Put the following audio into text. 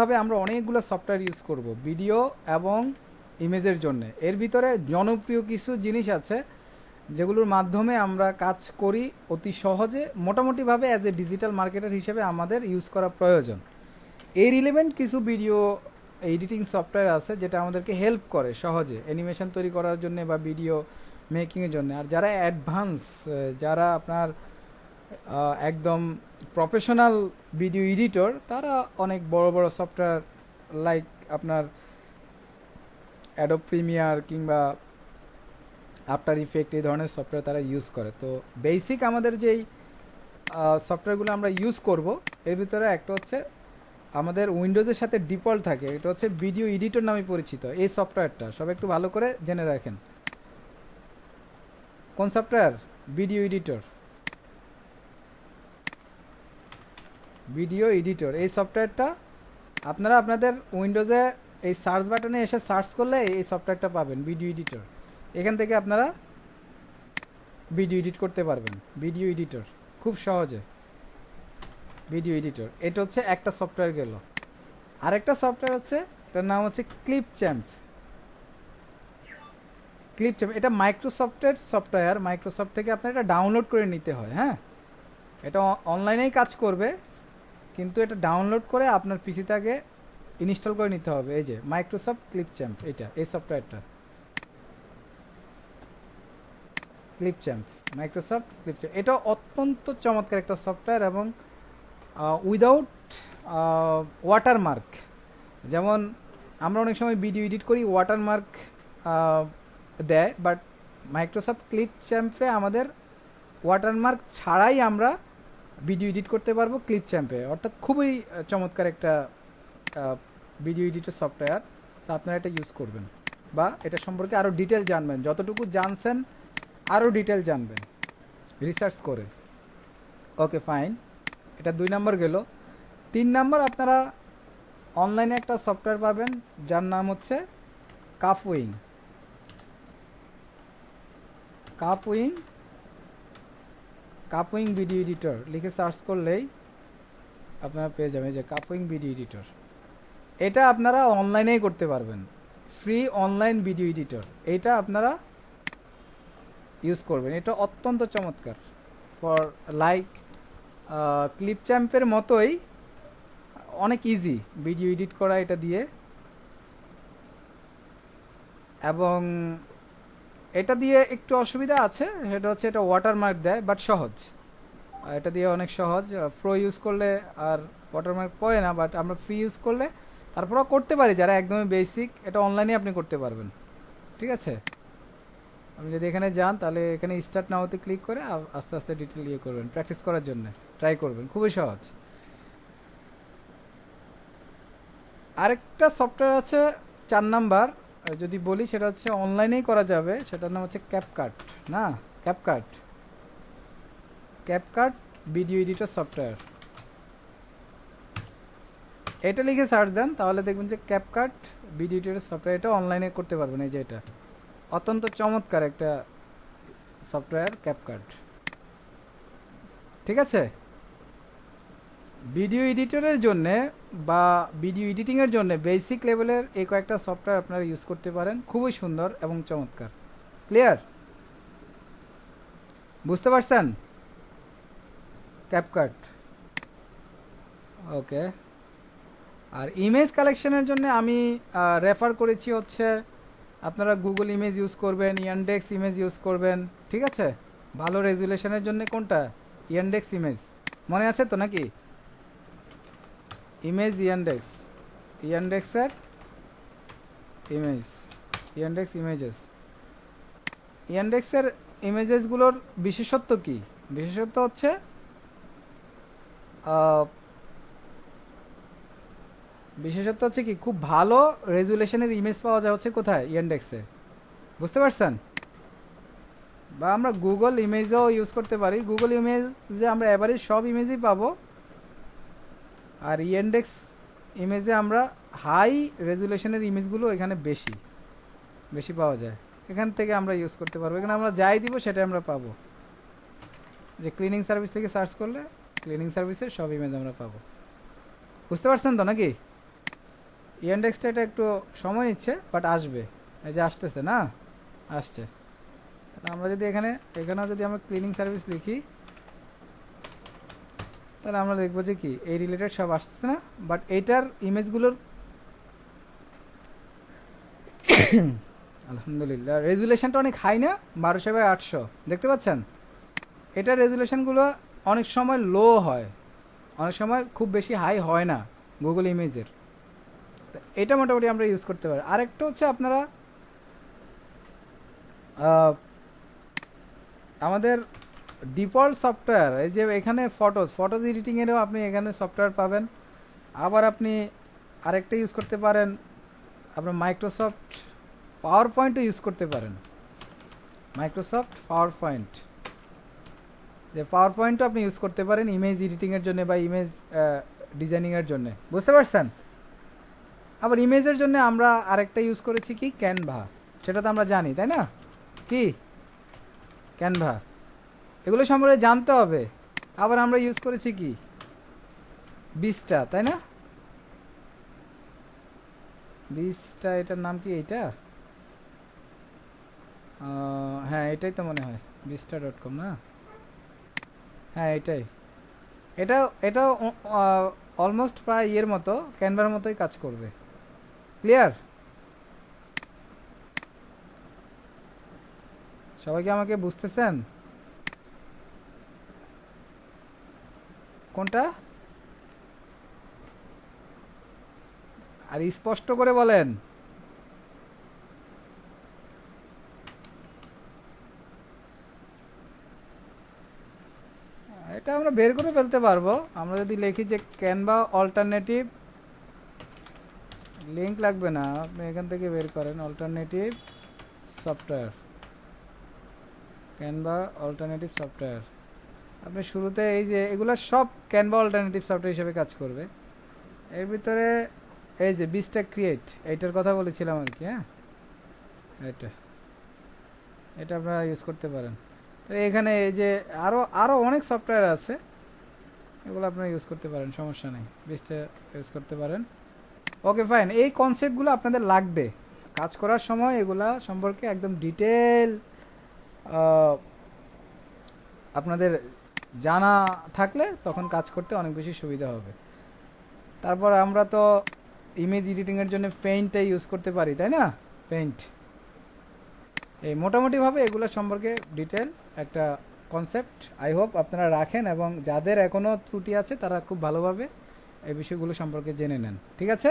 ভাবে আমরা অনেকগুলো সফটওয়্যার ইউজ করব ভিডিও এবং ইমেজের জন্য। এর ভিতরে জনপ্রিয় কিছু জিনিস আছে যেগুলোর মাধ্যমে আমরা কাজ করি অতি সহজে, মোটামুটিভাবে অ্যাজ এ ডিজিটাল মার্কেটার হিসেবে আমাদের ইউজ করা প্রয়োজন। এই রিলেভেন্ট কিছু ভিডিও এডিটিং সফটওয়্যার আছে যেটা আমাদেরকে হেল্প করে সহজে অ্যানিমেশন তৈরি করার জন্য বা ভিডিও মেকিংয়ের জন্য। আর যারা অ্যাডভান্স, যারা আপনার একদম প্রফেশনাল ভিডিও এডিটর, তারা অনেক বড় বড় সফটওয়্যার লাইক আপনার অ্যাডোব প্রিমিয়ার কিংবা আফটার ইফেক্ট এই ধরনের সফটওয়্যার তারা ইউজ করে। তো বেসিক আমাদের যেই সফটওয়্যারগুলো আমরা ইউজ করব এর ভিতরে একটা হচ্ছে আমাদের উইন্ডোজের সাথে ডিফল্ট থাকে, এটা হচ্ছে ভিডিও এডিটর নামে পরিচিত। এই সফটওয়্যারটা সব একটু ভালো করে জেনে রাখেন। কোন software? Video editor. Video editor এই সফটওয়্যারটা আপনারা আপনাদের উইন্ডোজে এই সার্চ বাটনে এসে সার্চ করলে এই সফটওয়্যারটা পাবেন, ভিডিও এডিটর। এখান থেকে আপনারা ভিডিও এডিট করতে পারবেন। ভিডিও এডিটর খুব সহজে, ভিডিও এডিটর। এটা হচ্ছে একটা সফটওয়্যার গেল। আরেকটা সফটওয়্যার হচ্ছে, এটার নাম হচ্ছে ক্লিপ চ্যাম্প। ক্লিপ চ্যাম্প এটা মাইক্রোসফটের সফটওয়্যার। মাইক্রোসফট থেকে আপনার এটা ডাউনলোড করে নিতে হয়। হ্যাঁ, এটা অনলাইনেই কাজ করবে, কিন্তু এটা ডাউনলোড করে আপনার পিসিতে আগে ইনস্টল করে নিতে হবে। এই যে মাইক্রোসফট ক্লিপ চ্যাম্প, এটা এই সফটওয়্যারটা clip champ, Microsoft clip champ. এটা অত্যন্ত চমৎকার একটা সফটওয়্যার এবং উইদাউট ওয়াটারমার্ক। যেমন আমরা অনেক সময় ভিডিও এডিট করি, ওয়াটারমার্ক দেয়, বাট মাইক্রোসফট ক্লিপ চ্যাম্পে আমাদের ওয়াটারমার্ক ছাড়াই আমরা ভিডিও এডিট করতে পারবো ক্লিপ চ্যাম্পে। অর্থাৎ খুবই চমৎকার একটা ভিডিও এডিটর সফটওয়্যার। তো আপনারা এটা ইউজ করবেন বা এটা সম্পর্কে আরও ডিটেল জানবেন, যতটুকু জানছেন আরও ডিটেল জানবেন রিসার্চ করে। ওকে ফাইন, এটা 2 নম্বর গেল। 3 নম্বর, আপনারা অনলাইনে একটা সফটওয়্যার পাবেন যার নাম হচ্ছে কাফউইং। কাফউইং ভিডিও এডিটর লিখে সার্চ করলেই আপনারা পেয়ে যাবেন যে কাফউইং ভিডিও এডিটর। এটা আপনারা অনলাইনেই করতে পারবেন, ফ্রি অনলাইন ভিডিও এডিটর। এটা আপনারা ইউজ করবেন। এটা অত্যন্ত চমৎকার ফর লাইক ক্লিপ চ্যাম্পের মতোই অনেক ইজি ভিডিও এডিট করা এটা দিয়ে, এবং এটা দিয়ে একটু অসুবিধা আছে, সেটা হচ্ছে এটা ওয়াটারমার্ক দেয়, বাট সহজ। এটা দিয়ে অনেক সহজ। প্রো ইউজ করলে আর ওয়াটারমার্ক পড়ে না, বাট আমরা ফ্রি ইউজ করলে তারপরেও করতে পারি যারা একদমই বেসিক। এটা অনলাইনে আপনি করতে পারবেন, ঠিক আছে। আপনি যদি এখানে যান তাহলে এখানে স্টার্ট নাওতে ক্লিক করে আস্তে আস্তে ডিটেল ইয়ে করবেন, প্র্যাকটিস করার জন্য ট্রাই করবেন, খুবই সহজ। আরেকটা সফটওয়্যার আছে 4 নাম্বার যদি বলি, সেটা হচ্ছে অনলাইনেই করা যাবে, সেটার নাম হচ্ছে ক্যাপকাট। না, ক্যাপকাট ভিডিও এডিটর সফটওয়্যার। এটা লিখে সার্চ দেন তাহলে দেখবেন যে ক্যাপকাট ভিডিও এডিটর সফটওয়্যার। এটা অনলাইনে করতে পারবেন। এই যে এটা অত্যন্ত চমৎকার একটা সফটওয়্যার ক্যাপকাট, ঠিক আছে। ভিডিও এডিটরের জন্য বা ভিডিও এডিটিংয়ের জন্য বেসিক লেভেলের এই কয়েকটা সফটওয়্যার আপনারা ইউজ করতে পারেন, খুবই সুন্দর এবং চমৎকার। ক্লিয়ার? বুঝতে পারছেন? ক্যাপকাট, ওকে। আর ইমেজ কালেকশনের জন্য আমি রেফার করেছি হচ্ছে আপনারা গুগল ইমেজ ইউজ করবেন, ইয়ান্ডেক্স ইমেজ ইউজ করবেন, ঠিক আছে। ভালো রেজুলেশনের জন্য কোনটা? ইয়ান্ডেক্স ইমেজ, মনে আছে তো নাকি? ইমেজ ইয়ান্ডেক্সের ইমেজ, ইয়ান্ডেক্সের ইমেজেসগুলোর বিশেষত্ব কি? বিশেষত্ব হচ্ছে কি, খুব ভালো রেজুলেশনের ইমেজ পাওয়া যায় হচ্ছে কোথায়? ইয়ান্ডেক্সে। বুঝতে পারছেন? বা আমরা গুগল ইমেজও ইউজ করতে পারি। গুগল ইমেজে আমরা এভারেজ সব ইমেজই পাবো, আর ইয়ান্ডেক্স ইমেজে আমরা হাই রেজুলেশনের ইমেজগুলো এখানে বেশি পাওয়া যায়। এখান থেকে আমরা ইউজ করতে পারবো। এখানে আমরা যাই দিব সেটাই আমরা পাবো। যে ক্লিনিং সার্ভিস থেকে সার্চ করলে ক্লিনিং সার্ভিসের সব ইমেজ আমরা পাবো। বুঝতে পারছেন তো নাকি? ইন্ডেক্সটা এটা একটু সময় নিচ্ছে, বাট আসবে। এই যে আসতেছে না, আসছে। তাহলে আমরা যদি এখানেও যদি আমরা ক্লিনিং সার্ভিস লিখি, তাহলে আমরা দেখবো যে কি এই রিলেটেড সব আসতেছে না, বাট এইটার ইমেজগুলোর আলহামদুলিল্লাহ রেজুলেশনটা অনেক হাই না, 1200x800 দেখতে পাচ্ছেন। এটার রেজুলেশনগুলো অনেক সময় লো হয়, অনেক সময় খুব বেশি হাই হয় না গুগল ইমেজের। এটা মোটামুটি আমরা ইউজ করতে পারি। আরেকটা হচ্ছে আপনারা আমাদের ডিফল্ট সফটওয়্যার, এই যে এখানে ফটোজ এডিটিংয়েরও আপনি এখানে সফটওয়্যার পাবেন। আবার আপনি আরেকটা ইউজ করতে পারেন, আপনার মাইক্রোসফট পাওয়ার পয়েন্টও ইউজ করতে পারেন। মাইক্রোসফট পাওয়ার পয়েন্ট, যে পাওয়ার পয়েন্টও আপনি ইউজ করতে পারেন ইমেজ এডিটিংয়ের জন্য বা ইমেজ ডিজাইনিংয়ের জন্য, বুঝতে পারছেন। আবার ইমেজের জন্য আমরা আরেকটা ইউজ করেছি কি, ক্যানভা। সেটা তো আমরা জানি, তাই না? কি ক্যানভা, এগুলো সম্পর্কে জানতে হবে। আবার আমরা ইউজ করেছি কি, বিস্টা, তাই না? বিস্টা, এটার নাম কি এইটা? হ্যাঁ এটাই তো মনে হয়, বিস্টা.com না? হ্যাঁ এটাই। এটাও অলমোস্ট প্রায় ইয়ের মতো, ক্যানভার মতোই কাজ করবে। ক্লিয়ার? সবাই কি আমাকে বুঝতেছেন? কোনটা? আর স্পষ্ট করে বলেন। এটা আমরা বের করে ফেলতে পারবো। আমরা যদি লিখি যে ক্যানভা অল্টারনেটিভ, লিংক লাগবে না, আপনি এখান থেকে বের করেন alternative software, Canva alternative software. আপনি শুরুতে এই যে এগুলো সব ক্যানভা অল্টারনেটিভ সফটওয়্যার হিসেবে কাজ করবে। এর ভিতরে এই যে বিস্টা ক্রিয়েট, এইটার কথা বলেছিলাম আর কি। হ্যাঁ এটা আপনারা ইউজ করতে পারেন। তো এখানে এই যে আরো অনেক সফটওয়্যার আছে, এগুলো আপনারা ইউজ করতে পারেন, সমস্যা নেই, বিস্টা ইউজ করতে পারেন। ওকে ফাইন, এই কনসেপ্টগুলো আপনাদের লাগবে কাজ করার সময়, এগুলা সম্পর্কে একদম ডিটেল আপনাদের জানা থাকলে তখন কাজ করতে অনেক বেশি সুবিধা হবে। তারপর আমরা তো ইমেজ এডিটিংয়ের জন্য পেইন্টটা ইউজ করতে পারি, তাই না? পেইন্ট, এই মোটামুটিভাবে এগুলো সম্পর্কে ডিটেল একটা কনসেপ্ট আই হোপ আপনারা রাখেন, এবং যাদের এখনও ত্রুটি আছে তারা খুব ভালোভাবে এই বিষয়গুলো সম্পর্কে জেনে নেন। ঠিক আছে?